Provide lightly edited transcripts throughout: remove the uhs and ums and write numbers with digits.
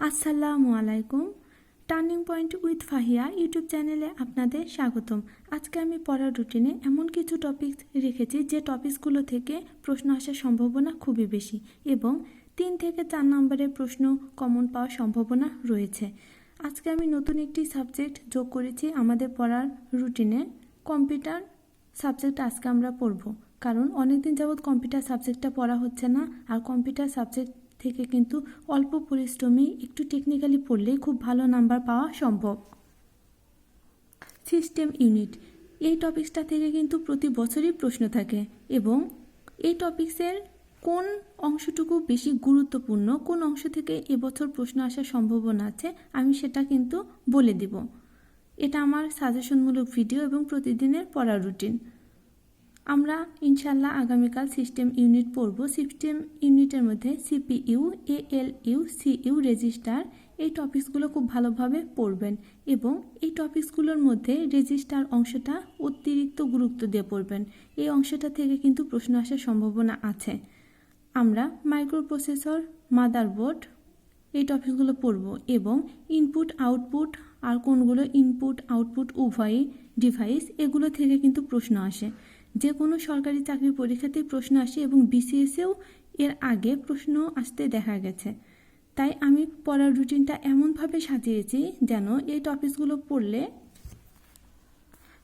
আসসালামু আলাইকুম। Turning point with Fahia YouTube চ্যানেলে আপনাদের স্বাগতম। আজকে আমি পড়ার রুটিনে এমন কিছু টপিক রেখেছি যে টপিকসগুলো থেকে প্রশ্ন আসার সম্ভাবনা খুবই বেশি এবং 3 থেকে 4 নম্বরের প্রশ্ন কমন পাওয়ার সম্ভাবনা রয়েছে। আজকে আমি নতুন একটি সাবজেক্ট যোগ করেছি আমাদের পড়ার রুটিনে। কম্পিউটার সাবজেক্ট আজকে আমরা পড়ব, কারণ অনেকদিন যাবৎ কম্পিউটার সাবজেক্টটা পড়া হচ্ছে না। আর কম্পিউটার সাবজেক্ট থেকে কিন্তু অল্প পরিশ্রমী একটু টেকনিক্যালি পড়লেই খুব ভালো নাম্বার পাওয়া সম্ভব। সিস্টেম ইউনিট, এই টপিকসটা থেকে কিন্তু প্রতি বছরই প্রশ্ন থাকে এবং এই টপিক্সের কোন অংশটুকু বেশি গুরুত্বপূর্ণ, কোন অংশ থেকে এবছর প্রশ্ন আসার সম্ভাবনা আছে আমি সেটা কিন্তু বলে দিব। এটা আমার সাজেশনমূলক ভিডিও এবং প্রতিদিনের পড়ার রুটিন। আমরা ইনশাল্লাহ আগামীকাল সিস্টেম ইউনিট পড়ব। সিস্টেম ইউনিটের মধ্যে সিপিইউ, এএলইউ, সিইউ, রেজিস্টার, এই টপিকসগুলো খুব ভালোভাবে পড়বেন এবং এই টপিকসগুলোর মধ্যে রেজিস্টার অংশটা অতিরিক্ত গুরুত্ব দিয়ে পড়বেন। এই অংশটা থেকে কিন্তু প্রশ্ন আসার সম্ভাবনা আছে। আমরা মাইক্রোপ্রসেসর, মাদারবোর্ড, এই টপিকসগুলো পড়ব এবং ইনপুট আউটপুট আর কোনগুলো ইনপুট আউটপুট উভয় ডিভাইস, এগুলো থেকে কিন্তু প্রশ্ন আসে। যে কোনো সরকারি চাকরির পরীক্ষাতেই প্রশ্ন আসে এবং বিসিএসেও এর আগে প্রশ্ন আসতে দেখা গেছে। তাই আমি পড়ার রুটিনটা এমনভাবে সাজিয়েছি যেন এই টপিকসগুলো পড়লে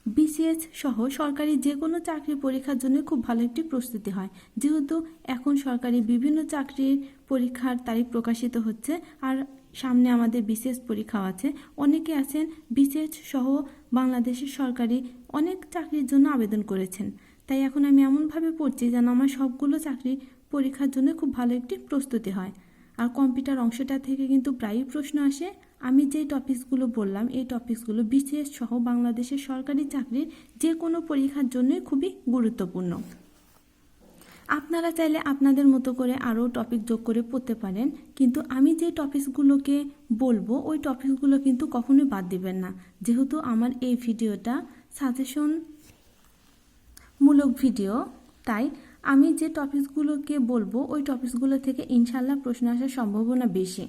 বিসিএস সহ সরকারি যে কোনো চাকরির পরীক্ষার জন্য খুব ভালো একটি প্রস্তুতি হয়। যেহেতু এখন সরকারি বিভিন্ন চাকরির পরীক্ষার তারিখ প্রকাশিত হচ্ছে আর সামনে আমাদের বিসিএস পরীক্ষাও আছে। অনেকে আছেন বিসিএস সহ বাংলাদেশের সরকারি অনেক চাকরির জন্য আবেদন করেছেন। তাই এখন আমি এমনভাবে পড়ছি যেন আমার সবগুলো চাকরি পরীক্ষার জন্য খুব ভালো একটি প্রস্তুতি হয়। আর কম্পিউটার অংশটা থেকে কিন্তু প্রায়ই প্রশ্ন আসে। আমি যেই টপিকসগুলো বললাম এই টপিকসগুলো বিসিএস সহ বাংলাদেশের সরকারি চাকরির যে কোনো পরীক্ষার জন্যই খুবই গুরুত্বপূর্ণ। আপনারা চাইলে আপনাদের মতো করে আরও টপিক যোগ করে পড়তে পারেন, কিন্তু আমি যে টপিকসগুলোকে বলবো ওই টপিকসগুলো কিন্তু কখনোই বাদ দিবেন না। যেহেতু আমার এই ভিডিওটা সাজেশন মূলক ভিডিও, তাই আমি যে টপিকসগুলোকে বলবো ওই টপিকসগুলো থেকে ইনশাল্লাহ প্রশ্ন আসার সম্ভাবনা বেশি।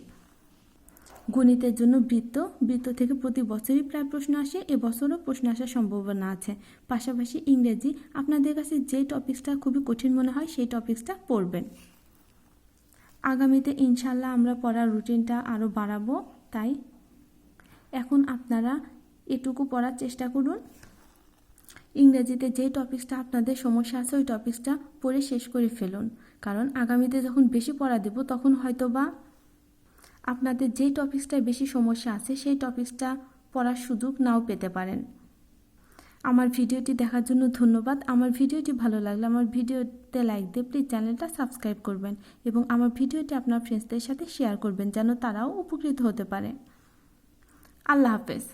গণিতের জন্য বৃত্ত থেকে প্রতি বছরই প্রায় প্রশ্ন আসে, এবছরও প্রশ্ন আসার সম্ভাবনা আছে। পাশাপাশি ইংরেজি, আপনাদের কাছে যেই টপিকসটা খুবই কঠিন মনে হয় সেই টপিকসটা পড়বেন। আগামীতে ইনশাল্লাহ আমরা পড়ার রুটিনটা আরও বাড়াবো, তাই এখন আপনারা এটুকু পড়ার চেষ্টা করুন। ইংরেজিতে যে টপিকসটা আপনাদের সমস্যা আছে ওই টপিকসটা পড়ে শেষ করে ফেলুন, কারণ আগামীতে যখন বেশি পড়া দেব তখন হয়তোবা আপনাদের যেই টপিকসটায় বেশি সমস্যা আছে সেই টপিকসটা পড়ার সুযোগ নাও পেতে পারেন। আমার ভিডিওটি দেখার জন্য ধন্যবাদ। আমার ভিডিওটি ভালো লাগলে আমার ভিডিওতে লাইক দিয়ে প্লিজ চ্যানেলটা সাবস্ক্রাইব করবেন এবং আমার ভিডিওটি আপনার ফ্রেন্ডসদের সাথে শেয়ার করবেন যেন তারাও উপকৃত হতে পারে। আল্লাহ হাফেজ।